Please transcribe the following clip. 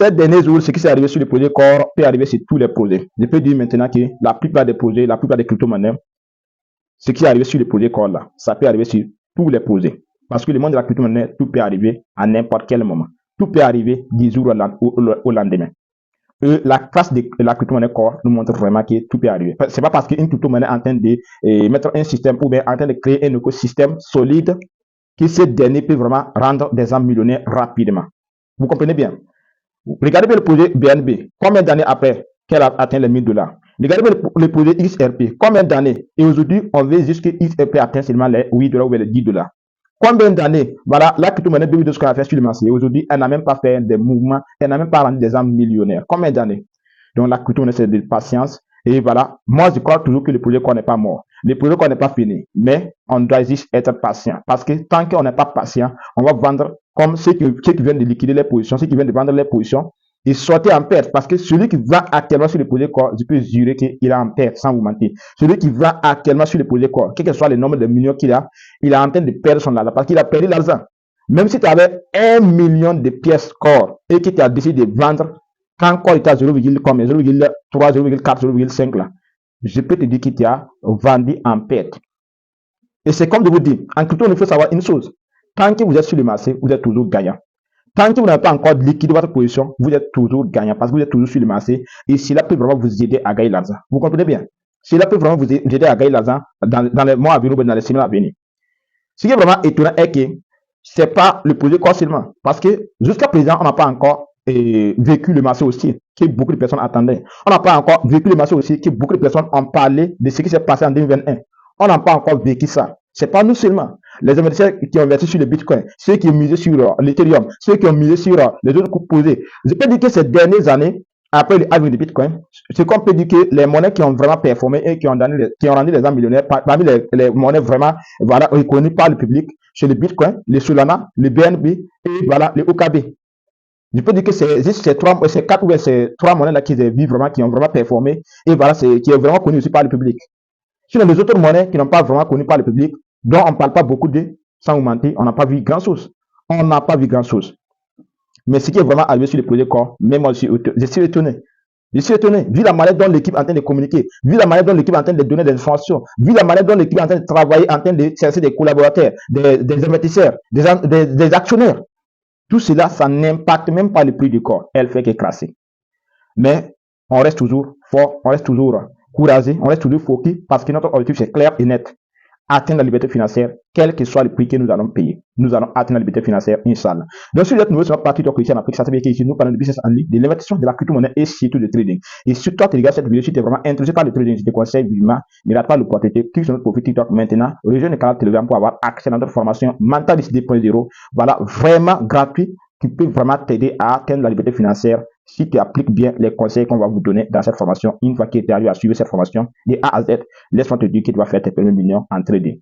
Ces derniers jours, ce qui s'est arrivé sur le projet Core peut arriver sur tous les projets. Je peux dire maintenant que la plupart des projets, la plupart des crypto-monnaies, ce qui est arrivé sur le projet Core là, ça peut arriver sur tous les projets. Parce que le monde de la crypto-monnaie, tout peut arriver à n'importe quel moment. Tout peut arriver 10 jours au lendemain. La classe de la crypto-monnaie Core nous montre vraiment que tout peut arriver. C'est pas parce qu'une crypto-monnaie est en train de mettre un système ou bien en train de créer un écosystème solide que ce dernier peut vraiment rendre des hommes millionnaires rapidement. Vous comprenez bien? Regardez le projet BNB. Combien d'années après qu'elle a atteint les 1000 $? Regardez le projet XRP. Combien d'années? Et aujourd'hui, on veut juste que XRP atteigne seulement les 8 $ ou les 10 $. Combien d'années? Voilà, la crypto-monnaie de ce qu'on a fait sur le marché. Aujourd'hui, elle n'a même pas fait des mouvements, elle n'a même pas rendu des hommes millionnaires. Combien d'années? Donc la crypto-monnaie, c'est de patience. Et voilà, moi je crois toujours que le projet qu'on n'est pas mort. Le projet qu'on n'est pas fini. Mais on doit juste être patient. Parce que tant qu'on n'est pas patient, on va vendre comme ceux qui viennent de liquider les positions, ceux qui viennent de vendre les positions, et sortir en perte. Parce que celui qui va actuellement sur le projet Core, je peux jurer qu'il est en perte, sans vous mentir. Celui qui va actuellement sur le projet Core, quel que soit le nombre de millions qu'il a, il est en train de perdre son argent parce qu'il a perdu l'argent. Même si tu avais 1 million de pièces Core et que tu as décidé de vendre quand Core était à 0,3, 0,4, 0,5 là, je peux te dire qu'il t'a vendu en perte. Et c'est comme je vous dis, en crypto, il faut savoir une chose. Tant que vous êtes sur le marché, vous êtes toujours gagnant. Tant que vous n'avez pas encore liquidé votre position, vous êtes toujours gagnant parce que vous êtes toujours sur le marché et cela peut vraiment vous aider à gagner l'argent. Vous comprenez bien? Cela peut vraiment vous aider à gagner l'argent dans les mois à venir ou dans les semaines à venir. Ce qui est vraiment étonnant est que ce n'est pas le projet Core seulement parce que jusqu'à présent, on n'a pas encore vécu le marché aussi que beaucoup de personnes attendaient. On n'a pas encore vécu le marché aussi que beaucoup de personnes ont parlé de ce qui s'est passé en 2021. On n'a pas encore vécu ça. C'est pas nous seulement. Les investisseurs qui ont investi sur le Bitcoin, ceux qui ont misé sur l'Ethereum, ceux qui ont misé sur les autres composés. Je peux dire que ces dernières années, après l'arrivée du Bitcoin, c'est qu'on peut dire que les monnaies qui ont vraiment performé et qui ont rendu les gens millionnaires, parmi les monnaies vraiment voilà, reconnues par le public, c'est le Bitcoin, le Solana, le BNB et voilà, le OKB. Je peux dire que c'est juste ces 4 ou ces 3 monnaies-là qui ont vraiment performé et voilà, qui est vraiment connu aussi par le public. Sinon, les autres monnaies qui n'ont pas vraiment connu par le public, dont on ne parle pas beaucoup de, sans vous mentir, on n'a pas vu grand-chose. On n'a pas vu grand-chose. Mais ce qui est vraiment arrivé sur le projet Core, même moi, je suis étonné. Je suis étonné, vu la manière dont l'équipe est en train de communiquer, vu la manière dont l'équipe est en train de donner des informations, vu la manière dont l'équipe est en train de travailler, en train de chercher des collaborateurs, des investisseurs, des actionnaires. Tout cela, ça n'impacte même pas le prix du Core. Elle fait qu'écraser. Mais on reste toujours fort, on reste toujours courageux, on reste toujours focus parce que notre objectif c'est clair et net. Atteindre la liberté financière, quel que soit le prix que nous allons payer. Nous allons atteindre la liberté financière, Inch'Allah. Donc, sur cette nouvelle, c'est notre partie de Christian Afrique. Ça veut dire qu'ici, nous parlons de business en ligne, de l'investissement, de la crypto-monnaie et surtout de trading. Et si toi, tu regardes cette vidéo, si tu es vraiment intéressé par le trading, je te conseille vivement, ne rate pas l'opportunité, clique sur notre profil TikTok maintenant, rejoins le canal Telegram pour avoir accès à notre formation Mentalist 2.0. Voilà, vraiment gratuit, qui peut vraiment t'aider à atteindre la liberté financière si tu appliques bien les conseils qu'on va vous donner dans cette formation. Une fois que tu arrives à suivre cette formation de A à Z, laisse-moi te dire que tu vas faire tes premiers millions en trading.